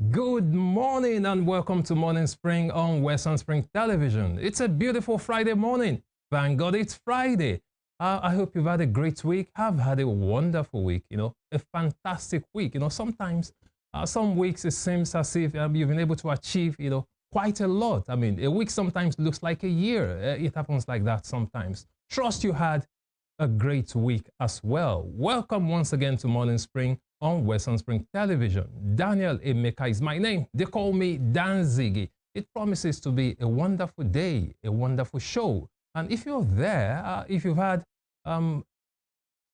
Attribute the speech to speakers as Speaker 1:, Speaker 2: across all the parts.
Speaker 1: Good morning and welcome to Morning Spring on Western Spring Television. It's a beautiful Friday morning. Thank God it's Friday. I hope you've had a great week. I've had a wonderful week, a fantastic week. Sometimes, some weeks it seems as if you've been able to achieve, quite a lot. I mean, a week sometimes looks like a year. It happens like that sometimes. Trust you had a great week as well. Welcome once again to Morning Spring on Western Spring Television. Daniel Emeka is my name. They call me Danzigi. It promises to be a wonderful day, a wonderful show. And if you're there, if you've had a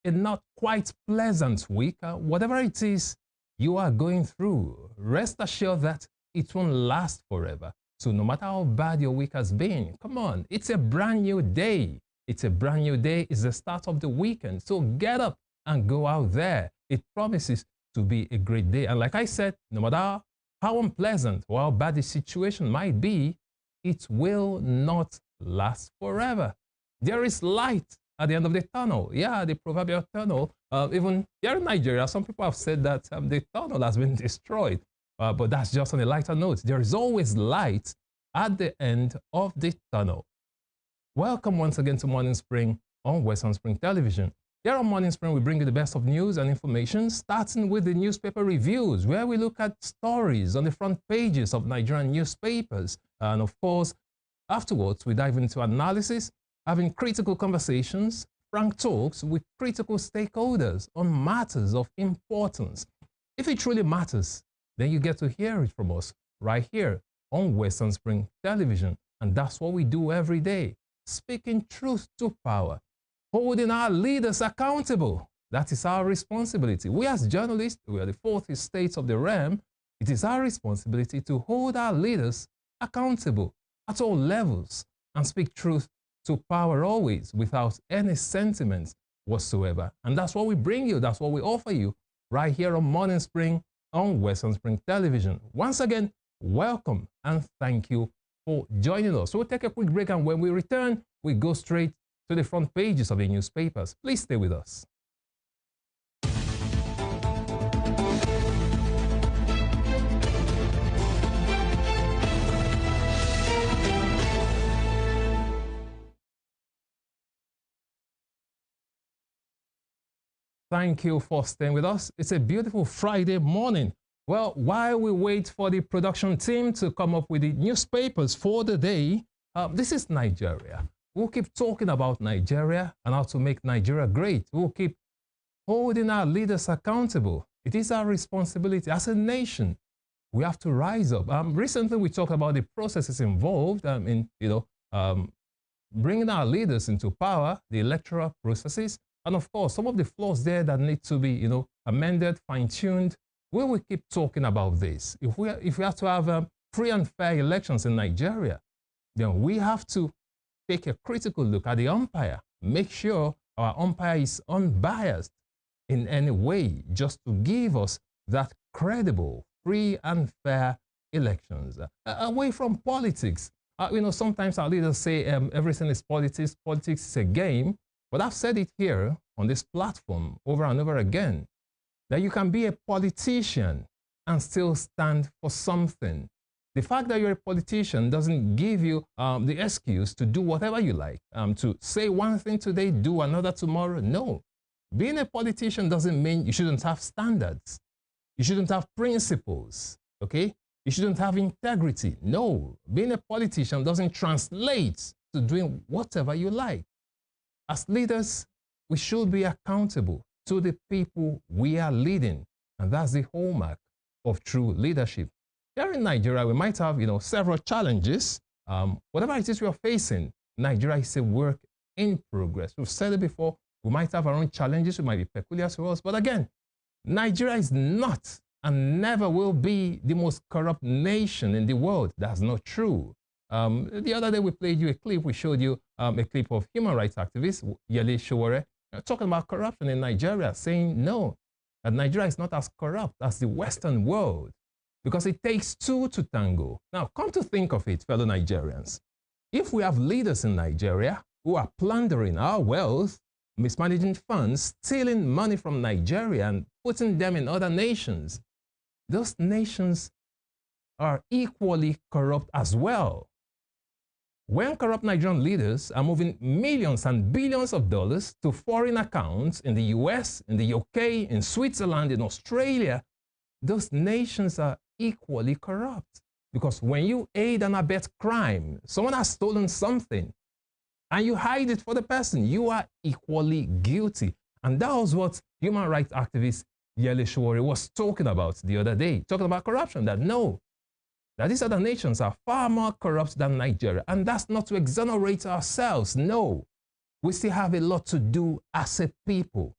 Speaker 1: not quite pleasant week, whatever it is you are going through, rest assured that it won't last forever. So no matter how bad your week has been, come on, it's a brand new day. It's a brand new day. It's the start of the weekend. So get up and go out there. It promises to be a great day. And like I said, no matter how unpleasant or how bad the situation might be, it will not last forever. There is light at the end of the tunnel. Yeah, the proverbial tunnel. Even here in Nigeria, some people have said that the tunnel has been destroyed. But that's just on a lighter note. There is always light at the end of the tunnel. Welcome once again to Morning Spring on Western Spring Television. Here on Morning Spring, we bring you the best of news and information, starting with the newspaper reviews, where we look at stories on the front pages of Nigerian newspapers. And of course, afterwards, we dive into analysis, having critical conversations, frank talks with critical stakeholders on matters of importance. If it truly matters, then you get to hear it from us right here on Western Spring Television. And that's what we do every day, speaking truth to power, holding our leaders accountable. That is our responsibility. We as journalists, we are the fourth estate of the realm. It is our responsibility to hold our leaders accountable at all levels and speak truth to power always without any sentiments whatsoever. And that's what we bring you. That's what we offer you right here on Morning Spring on Western Spring Television. Once again, welcome and thank you for joining us. So we'll take a quick break, and when we return, we go straight to the front pages of the newspapers. Please stay with us. Thank you for staying with us. It's a beautiful Friday morning. Well, while we wait for the production team to come up with the newspapers for the day, this is Nigeria. We'll keep talking about Nigeria and how to make Nigeria great. We'll keep holding our leaders accountable. It is our responsibility as a nation. We have to rise up. Recently, we talked about the processes involved in, bringing our leaders into power, the electoral processes, and of course, some of the flaws there that need to be, amended, fine-tuned. We will keep talking about this. If we have to have free and fair elections in Nigeria, then we have to take a critical look at the umpire, make sure our umpire is unbiased in any way, just to give us that credible, free and fair elections. Away from politics. Sometimes our leaders say everything is politics, politics is a game, but I've said it here on this platform over and over again, that you can be a politician and still stand for something. The fact that you're a politician doesn't give you the excuse to do whatever you like, to say one thing today, do another tomorrow. No. Being a politician doesn't mean you shouldn't have standards. You shouldn't have principles, okay? You shouldn't have integrity. No. Being a politician doesn't translate to doing whatever you like. As leaders, we should be accountable to the people we are leading, and that's the hallmark of true leadership. Here in Nigeria, we might have, several challenges. Whatever it is we are facing, Nigeria is a work in progress. We've said it before, we might have our own challenges, we might be peculiar to us, but again, Nigeria is not and never will be the most corrupt nation in the world. That's not true. The other day we played you a clip, we showed you a clip of human rights activist Yele Sowore talking about corruption in Nigeria, saying no, that Nigeria is not as corrupt as the Western world, because it takes two to tango. Now, come to think of it, fellow Nigerians. If we have leaders in Nigeria who are plundering our wealth, mismanaging funds, stealing money from Nigeria and putting them in other nations, those nations are equally corrupt as well. When corrupt Nigerian leaders are moving millions and billions of dollars to foreign accounts in the US, in the UK, in Switzerland, in Australia, those nations are equally corrupt. Because when you aid and abet crime, someone has stolen something, and you hide it for the person, you are equally guilty. And that was what human rights activist Yele Sowore was talking about the other day, talking about corruption, that no, that these other nations are far more corrupt than Nigeria. And that's not to exonerate ourselves. No, we still have a lot to do as a people.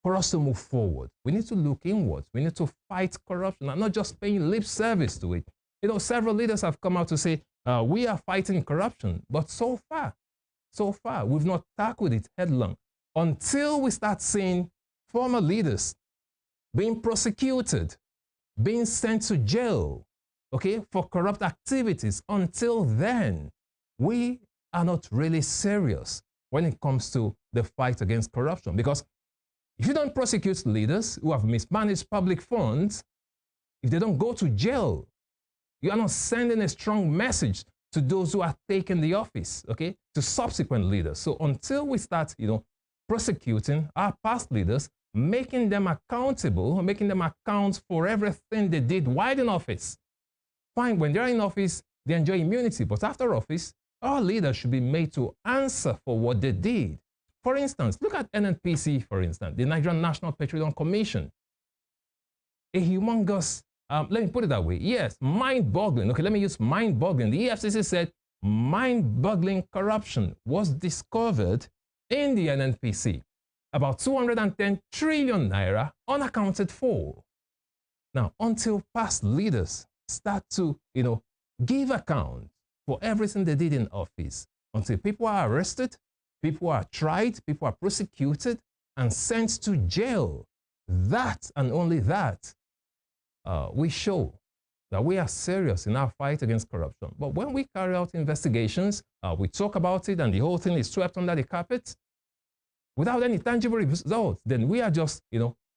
Speaker 1: For us to move forward, we need to look inwards. We need to fight corruption and not just paying lip service to it. You know, several leaders have come out to say, we are fighting corruption. But so far, we've not tackled it headlong. Until we start seeing former leaders being prosecuted, being sent to jail, okay, for corrupt activities, until then, we are not really serious when it comes to the fight against corruption. Because if you don't prosecute leaders who have mismanaged public funds, if they don't go to jail, you are not sending a strong message to those who are taking the office, okay, to subsequent leaders. So until we start, prosecuting our past leaders, making them accountable, making them account for everything they did while in office. Fine, when they're in office, they enjoy immunity, but after office, our leaders should be made to answer for what they did. For instance, look at NNPC, for instance, the Nigerian National Petroleum Commission. A humongous, let me put it that way, yes, mind-boggling. Okay, let me use mind-boggling. The EFCC said mind-boggling corruption was discovered in the NNPC. About 210 trillion naira unaccounted for. Now, until past leaders start to, give account for everything they did in office, until people are arrested, people are tried, people are prosecuted and sent to jail, that and only that, we show that we are serious in our fight against corruption. But when we carry out investigations, we talk about it and the whole thing is swept under the carpet without any tangible results, then we are just,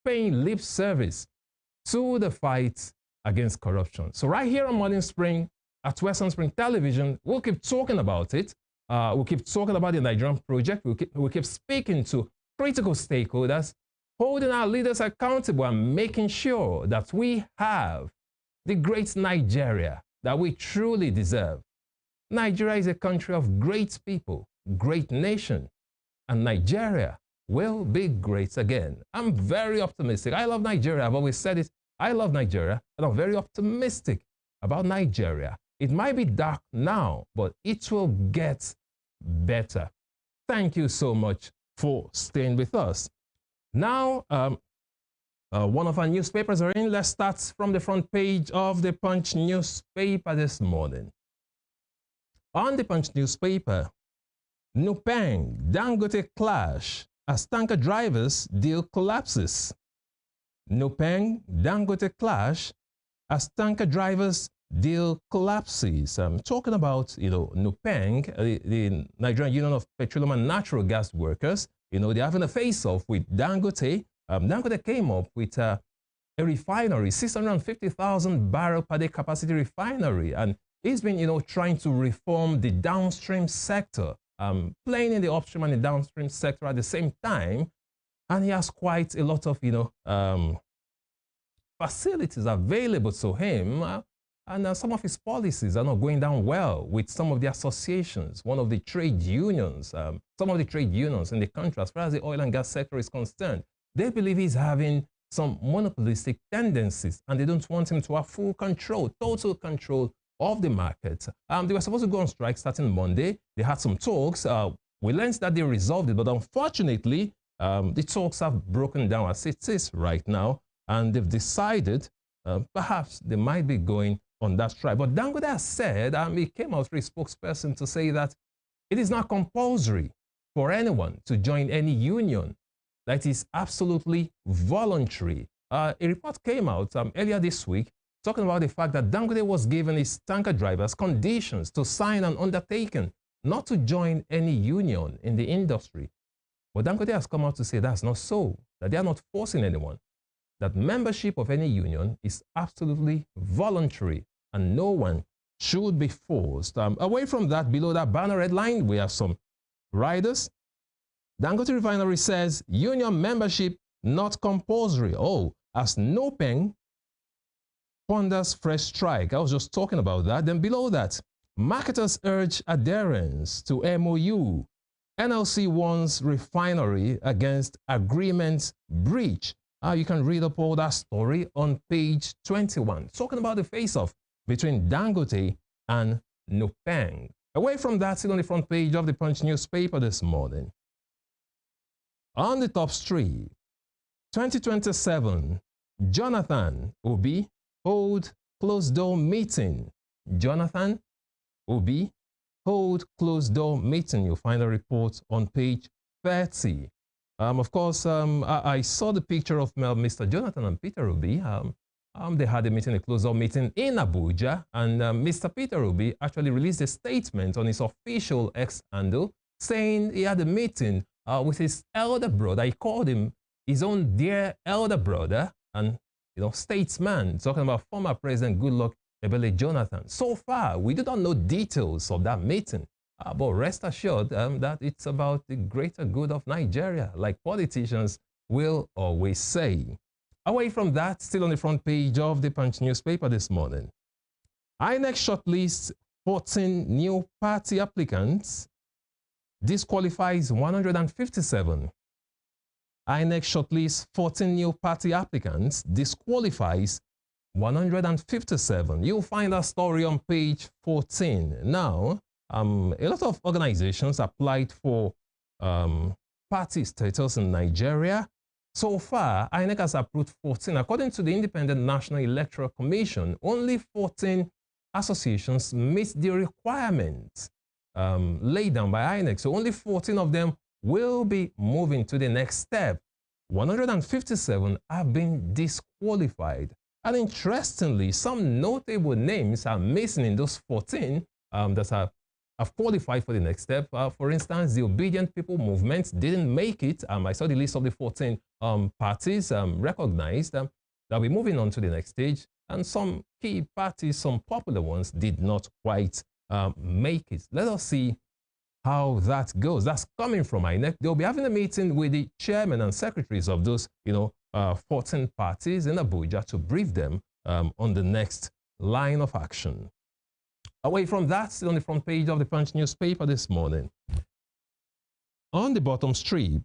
Speaker 1: paying lip service to the fight against corruption. So right here on Morning Spring at Western Spring Television, we'll keep talking about it. We'll keep talking about the Nigerian project. We'll keep speaking to critical stakeholders, holding our leaders accountable and making sure that we have the great Nigeria that we truly deserve. Nigeria is a country of great people, great nation, and Nigeria will be great again. I'm very optimistic. I love Nigeria. I've always said it. I love Nigeria, and I'm very optimistic about Nigeria. It might be dark now, but it will get better. Thank you so much for staying with us. Now, one of our newspapers are in. Let's start from the front page of the Punch newspaper this morning. On the Punch newspaper, Nupeng, Dangote clash as tanker drivers deal collapses. Nupeng, Dangote clash as tanker drivers deal collapses. I'm talking about, Nupeng, the Nigerian Union of Petroleum and Natural Gas Workers. They're having a face-off with Dangote. Dangote came up with a refinery, 650,000 barrel per day capacity refinery, and he's been, trying to reform the downstream sector, playing in the upstream and the downstream sector at the same time, and he has quite a lot of, facilities available to him, and some of his policies are not going down well with some of the associations, one of the trade unions, some of the trade unions in the country, as far as the oil and gas sector is concerned. They believe he's having some monopolistic tendencies, and they don't want him to have full control, total control of the market. They were supposed to go on strike starting Monday. They had some talks. We learned that they resolved it, but unfortunately, the talks have broken down as it is right now, and they've decided perhaps they might be going on that strike. But Dangote has said, he came out through a spokesperson to say that it is not compulsory for anyone to join any union. That is absolutely voluntary. A report came out earlier this week talking about the fact that Dangote was given his tanker drivers conditions to sign an undertaking not to join any union in the industry. But Dangote has come out to say that's not so, that they are not forcing anyone, that membership of any union is absolutely voluntary. and no one should be forced. Away from that, below that banner headline, we have some riders. Dangote Refinery says union membership not compulsory. Oh, as Nopeng ponders fresh strike. I was just talking about that. Then below that, marketers urge adherence to MOU. NLC warns refinery against agreement breach. You can read up all that story on page 21, talking about the face-off between Dangote and Nopeng. Away from that, still on the front page of the Punch newspaper this morning. On the top strip, 2027, Jonathan Obi hold closed-door meeting. Jonathan Obi hold closed-door meeting. You'll find a report on page 30. Of course, I saw the picture of Mr. Jonathan and Peter Obi. They had a meeting, a closed-door meeting in Abuja, and Mr. Peter Obi actually released a statement on his official X handle saying he had a meeting with his elder brother. He called him his own dear elder brother and, statesman, talking about former President Goodluck Ebele Jonathan. So far, we do not know details of that meeting, but rest assured that it's about the greater good of Nigeria, like politicians will always say. Away from that, still on the front page of the Punch newspaper this morning, INEC shortlists 14 new party applicants, disqualifies 157. INEC shortlists 14 new party applicants, disqualifies 157. You'll find that story on page 14. Now, a lot of organizations applied for party status in Nigeria. So far, INEC has approved 14. According to the Independent National Electoral Commission, only 14 associations meet the requirements laid down by INEC. So only 14 of them will be moving to the next step. 157 have been disqualified. And interestingly, some notable names are missing in those 14 that have qualified for the next step. For instance, the Obedient People Movement didn't make it. I saw the list of the 14 parties recognized that we're moving on to the next stage. And some key parties, some popular ones, did not quite make it. Let us see how that goes. That's coming from INEC. They'll be having a meeting with the chairman and secretaries of those, 14 parties in Abuja to brief them on the next line of action. Away from that, still on the front page of the Punch newspaper this morning. On the bottom strip,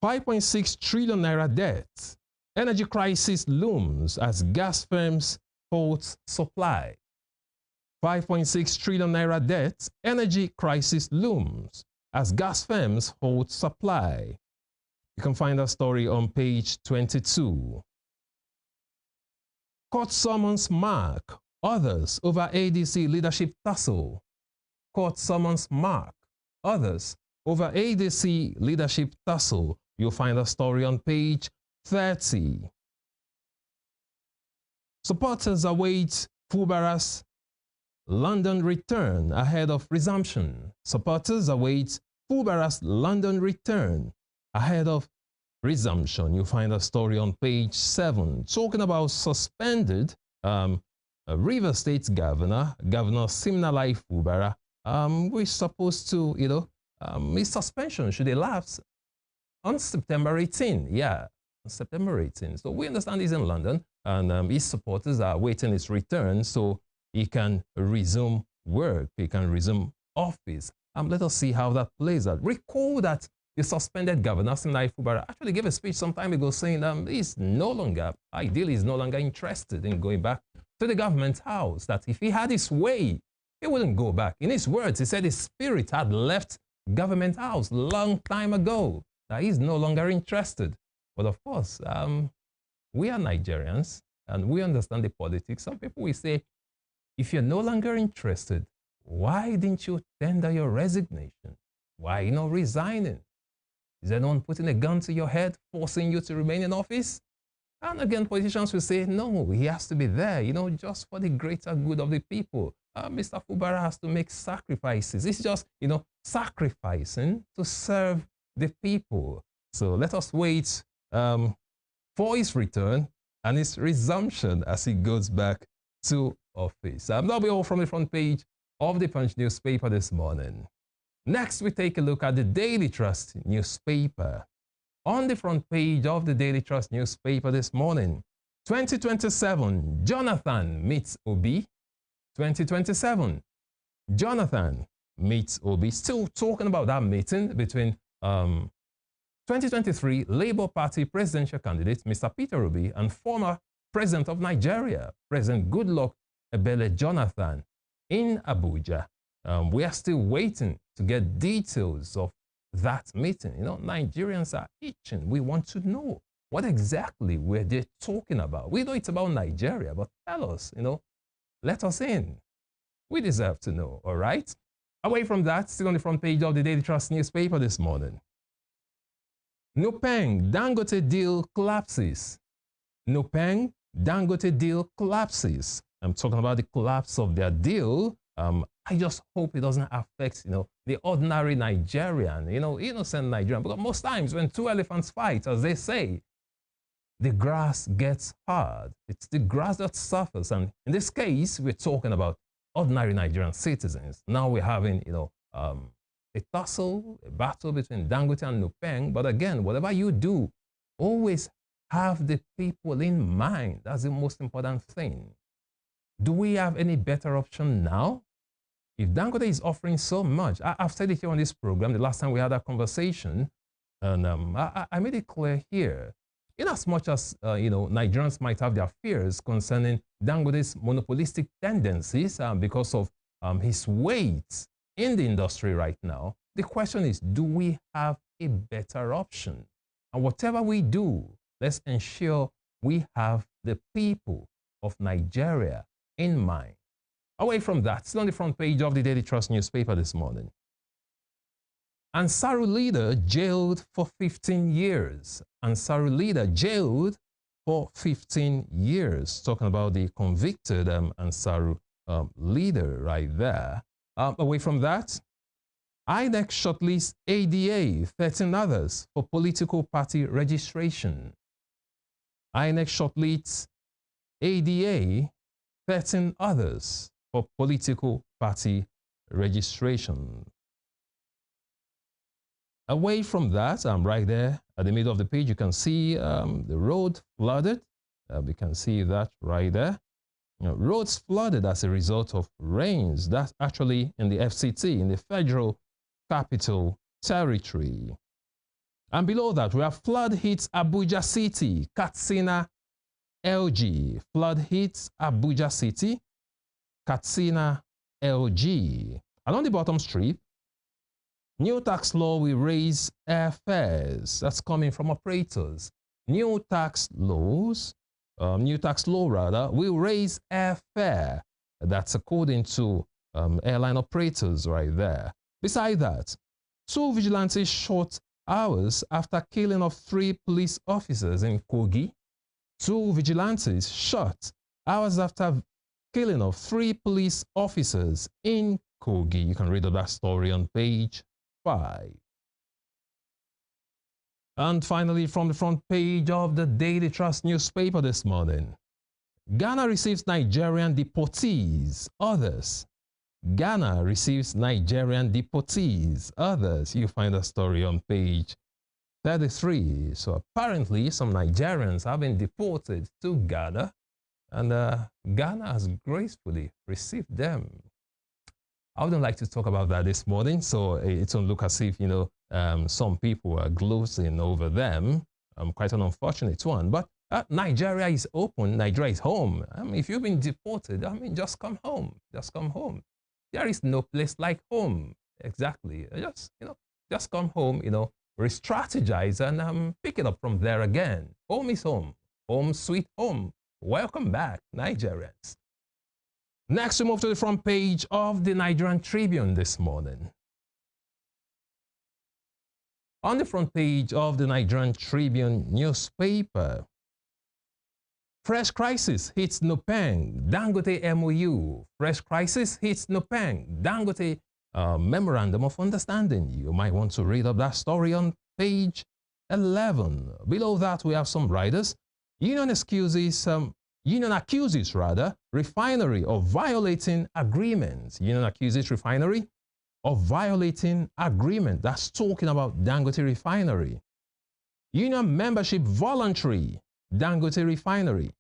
Speaker 1: 5.6 trillion naira debt. Energy crisis looms as gas firms halt supply. 5.6 trillion naira debt. Energy crisis looms as gas firms halt supply. You can find that story on page 22. Court summons mark others over ADC leadership tussle. Court summons mark others over ADC leadership tussle. You'll find that story on page 30. Supporters await Fubara's London return ahead of resumption. Supporters await Fubara's London return ahead of resumption. You'll find a story on page 7 talking about suspended River State Governor Siminalayi Fubara, who is supposed to, his suspension should elapse on September 18. Yeah, on September 18. So we understand he's in London and his supporters are awaiting his return so he can resume work, he can resume office. Let us see how that plays out. Recall that the suspended governor, Siminalayi Fubara, actually gave a speech some time ago saying he's no longer, ideally, he's no longer interested in going back to the government house, that if he had his way, he wouldn't go back. In his words, he said his spirit had left government house long time ago, that he's no longer interested. But of course, we are Nigerians and we understand the politics. Some people will say, if you're no longer interested, why didn't you tender your resignation? Why are you not resigning? Is anyone putting a gun to your head, forcing you to remain in office? And again, politicians will say, no, he has to be there, just for the greater good of the people. Mr. Fubara has to make sacrifices. It's just, sacrificing to serve the people. So let us wait for his return and his resumption as he goes back to office. That'll be all from the front page of the Punch newspaper this morning. Next, we take a look at the Daily Trust newspaper. On the front page of the Daily Trust newspaper this morning, 2027, Jonathan meets Obi. 2027, Jonathan meets Obi. Still talking about that meeting between 2023 Labour Party presidential candidate Mr. Peter Obi and former President of Nigeria, President Goodluck Ebele Jonathan, in Abuja. We are still waiting to get details of that meeting. You know, Nigerians are itching. We want to know what exactly were they talking about. We know it's about Nigeria, but tell us, you know, let us in. We deserve to know, all right? Away from that, still on the front page of the Daily Trust newspaper this morning. Nupeng Dangote deal collapses. Nupeng Dangote deal collapses. I'm talking about the collapse of their deal. I just hope it doesn't affect, you know, the ordinary Nigerian, you know, innocent Nigerian. Because most times when two elephants fight, as they say, the grass gets hard. It's the grass that suffers. And in this case, we're talking about ordinary Nigerian citizens. Now we're having, you know, a tussle, a battle between Dangote and Nupeng. But again, whatever you do, always have the people in mind. That's the most important thing. Do we have any better option now? If Dangote is offering so much, I've said it here on this program, the last time we had that conversation, and I made it clear here, in as much as, you know, Nigerians might have their fears concerning Dangote's monopolistic tendencies because of his weight in the industry right now, the question is, do we have a better option? And whatever we do, let's ensure we have the people of Nigeria in mind. Away from that, still on the front page of the Daily Trust newspaper this morning. Ansaru leader jailed for 15 years. Ansaru leader jailed for 15 years. Talking about the convicted Ansaru leader right there. Away from that, INEC shortlists ADA, 13 others for political party registration. INEC shortlists ADA, 13 others for political party registration. Away from that, I'm right there at the middle of the page. You can see the road flooded. We can see that right there. You know, roads flooded as a result of rains. That's actually in the FCT, in the Federal Capital Territory. And below that, we have flood hits Abuja City, Katsina, LG. Flood hits Abuja City, Katsina, LG. And on the bottom strip, new tax law will raise airfares. That's coming from operators. New tax law will raise airfare. That's according to airline operators right there. Besides that, 2 vigilantes shot hours after killing of 3 police officers in Kogi. 2 vigilantes shot hours after killing of 3 police officers in Kogi. You can read of that story on page 5. And finally, from the front page of the Daily Trust newspaper this morning, Ghana receives Nigerian deportees, others. Ghana receives Nigerian deportees, others. You find a story on page 33. So apparently some Nigerians have been deported to Ghana, and Ghana has gracefully received them. I wouldn't like to talk about that this morning, so it won't look as if, you know, some people are gloating over them. Quite an unfortunate one. But Nigeria is open. Nigeria is home. I mean, if you've been deported, I mean, just come home. Just come home. There is no place like home. Exactly. Just, you know, just come home, you know, re-strategize and pick it up from there again. Home is home. Home sweet home. Welcome back, Nigerians. Next, we move to the front page of the Nigerian Tribune this morning. On the front page of the Nigerian Tribune newspaper, fresh crisis hits Nupeng, Dangote MOU. Fresh crisis hits Nupeng, Dangote Memorandum of Understanding. You might want to read up that story on page 11. Below that, we have some riders. Union excuses Union accuses, refinery of violating agreements. Union accuses refinery of violating agreement. That's talking about Dangote Refinery. Union membership voluntary, Dangote Refinery.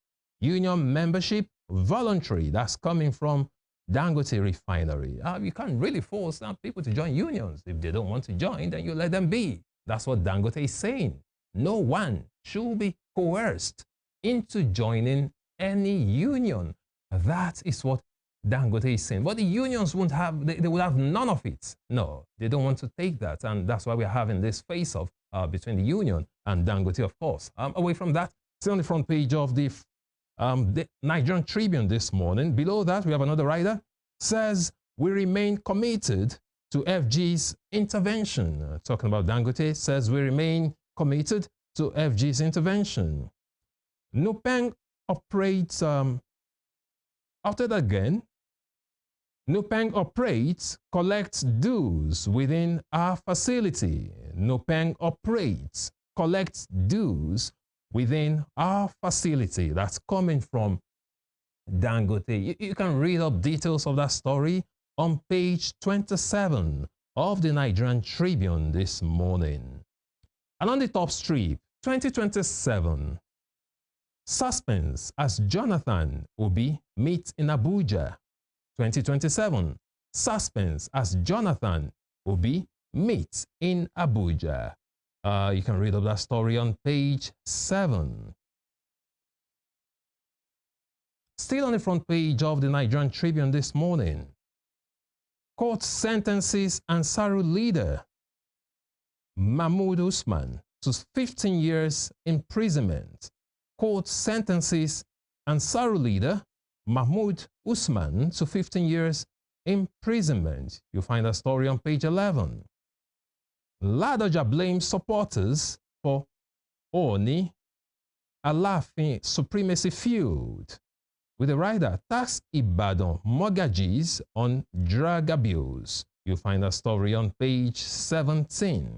Speaker 1: Union membership voluntary. That's coming from Dangote Refinery. You can't really force people to join unions. If they don't want to join, then you let them be. That's what Dangote is saying. No one should be coerced into joining any union. That is what Dangote is saying. But the unions won't have, they will have none of it. No, they don't want to take that. And that's why we're having this face-off between the union and Dangote, of course. Away from that, still on the front page of the Nigerian Tribune this morning. Below that, we have another writer, says, we remain committed to FG's intervention. Talking about Dangote, says, we remain committed to FG's intervention. Nupeng operates, after that again, Nupeng operates, collects dues within our facility. Nupeng operates, collects dues within our facility. That's coming from Dangote. You can read up details of that story on page 27 of the Nigerian Tribune this morning. And on the top strip, 2027, suspense as Jonathan Obi meets in Abuja. 2027, suspense as Jonathan Obi meets in Abuja. You can read up that story on page 7. Still on the front page of the Nigerian Tribune this morning, court sentences Ansaru leader Mahmoud Usman to 15 years imprisonment. Court sentences Ansaru leader Mahmoud Usman to 15 years imprisonment. You'll find that story on page 11. Ladoja blames supporters for Oni Alafin supremacy feud. With the writer, tax Ibadan mortgages on drug abuse. You'll find that story on page 17.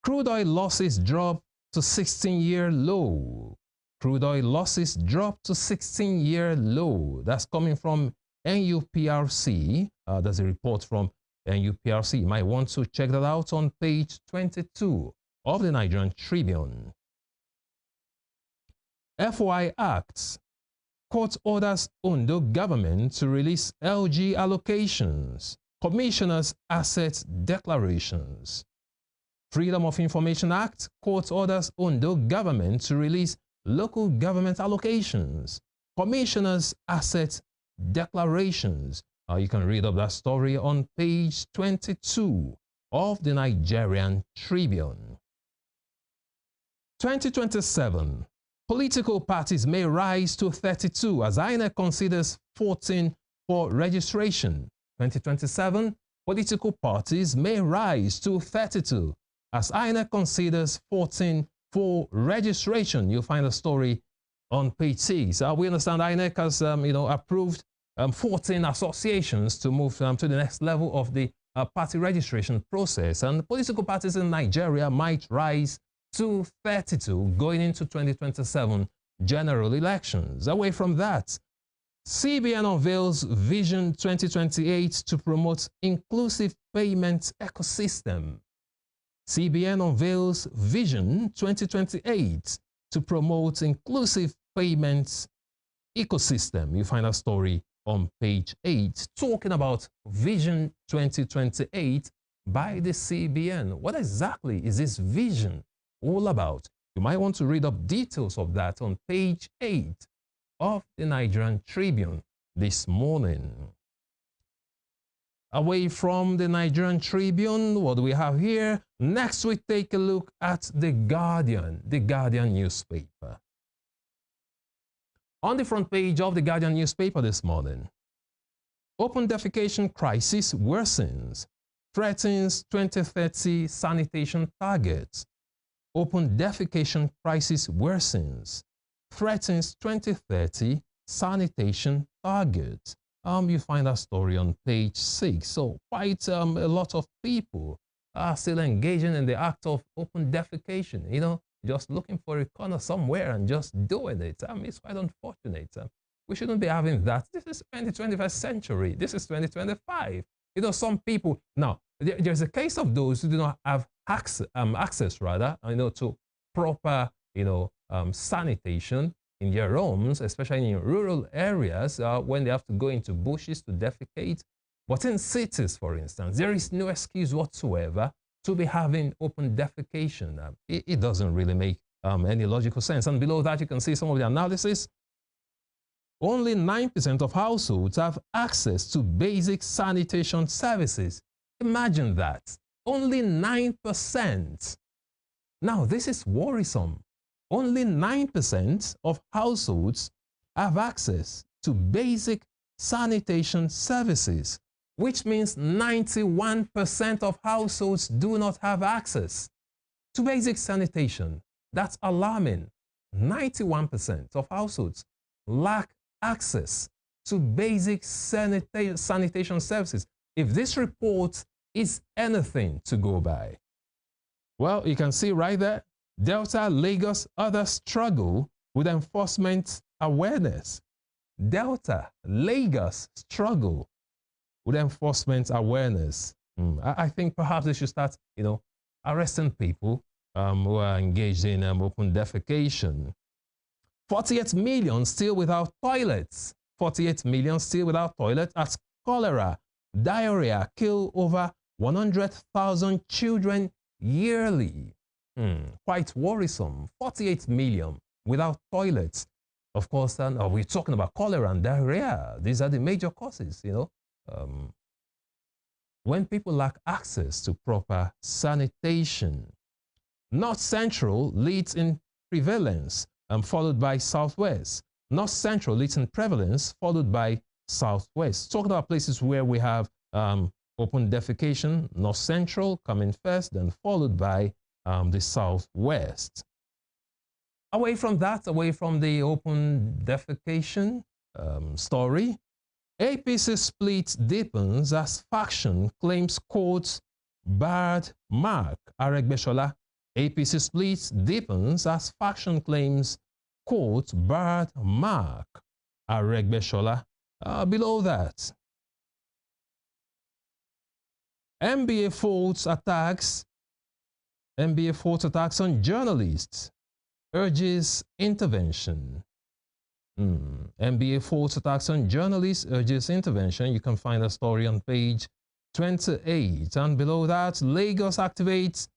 Speaker 1: Crude oil losses drop to 16-year low. Crude oil losses drop to 16-year low. That's coming from NUPRC. There's a report from NUPRC. You might want to check that out on page 22 of the Nigerian Tribune. FY Acts. Court orders Ondo government to release LG allocations. Commissioners' asset declarations. Freedom of Information Act. Court orders Ondo government to release local government allocations. Commissioners' asset declarations. You can read up that story on page 22 of the Nigerian Tribune. 2027. Political parties may rise to 32 as INEC considers 14 for registration. 2027. Political parties may rise to 32 as INEC considers 14 for registration. You'll find a story on page 6. We understand INEC has approved 14 associations to move to the next level of the party registration process, and political parties in Nigeria might rise to 32 going into 2027 general elections. Away from that, CBN unveils Vision 2028 to promote inclusive payment ecosystem. CBN unveils Vision 2028 to promote inclusive payments ecosystem. You find a story on page 8 talking about Vision 2028 by the CBN. What exactly is this vision all about? You might want to read up details of that on page 8 of the Nigerian Tribune this morning. Away from the Nigerian Tribune, what do we have here? Next, we take a look at the Guardian newspaper. On the front page of the Guardian newspaper this morning, open defecation crisis worsens, threatens 2030 sanitation targets. Open defecation crisis worsens, threatens 2030 sanitation targets. You find that story on page 6. So quite a lot of people are still engaging in the act of open defecation. just looking for a corner somewhere and just doing it. It's quite unfortunate. We shouldn't be having that. This is 21st century. This is 2025. You know, some people, now, there's a case of those who do not have access rather, to proper, sanitation in their homes, especially in rural areas, when they have to go into bushes to defecate. But in cities, for instance, there is no excuse whatsoever to be having open defecation. It doesn't really make any logical sense. And below that, you can see some of the analysis. Only 9% of households have access to basic sanitation services. Imagine that. Only 9%. Now, this is worrisome. Only 9% of households have access to basic sanitation services, which means 91% of households do not have access to basic sanitation. That's alarming. 91% of households lack access to basic sanitation services. If this report is anything to go by, well, you can see right there, Delta, Lagos, others struggle with enforcement awareness. Delta, Lagos struggle with enforcement awareness. I think perhaps they should start, arresting people who are engaged in open defecation. 48 million still without toilets. 48 million still without toilets as cholera, diarrhea kill over 100,000 children yearly. Quite worrisome. 48 million without toilets. Of course, we're talking about cholera and diarrhea. These are the major causes, when people lack access to proper sanitation. North Central leads in prevalence, followed by Southwest. North Central leads in prevalence, followed by Southwest. Talking about places where we have open defecation, North Central coming first, then followed by the Southwest. Away from that, away from the open defecation story, APC split deepens as faction claims courts barred Mark Aregbesola. APC split deepens as faction claims court barred Mark Aregbesola. Below that, NBA faults attacks on journalists, urges intervention. NBA faults attacks on journalists, urges intervention. You can find a story on page 28. And below that, Lagos activates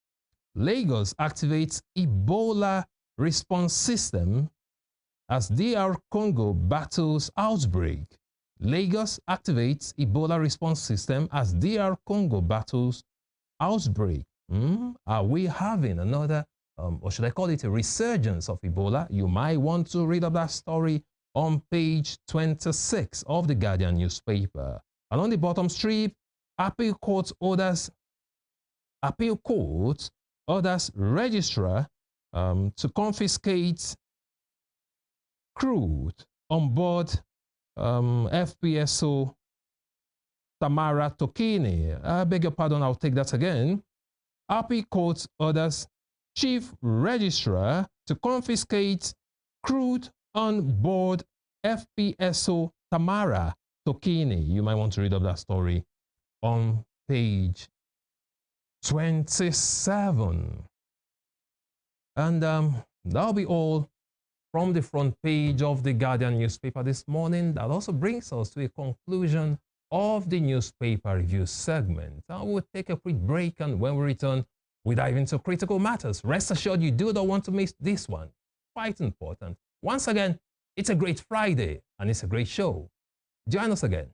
Speaker 1: Ebola response system as DR Congo battles outbreak. Lagos activates Ebola response system as DR Congo battles outbreak. Are we having another, or should I call it a resurgence of Ebola? You might want to read up that story on page 26 of the Guardian newspaper. And on the bottom strip, appeal court orders registrar to confiscate crude on board FPSO Tamara Tokini. I beg your pardon, I'll take that again. Appeal court orders chief registrar to confiscate crude on board FPSO Tamara Tokini. You might want to read up that story on page 27. And that'll be all from the front page of the Guardian newspaper this morning. That also brings us to a conclusion of the newspaper review segment. I will take a quick break, and when we return, we dive into critical matters. Rest assured, you do not want to miss this one. Quite important. Once again, it's a great Friday, and it's a great show. Join us again.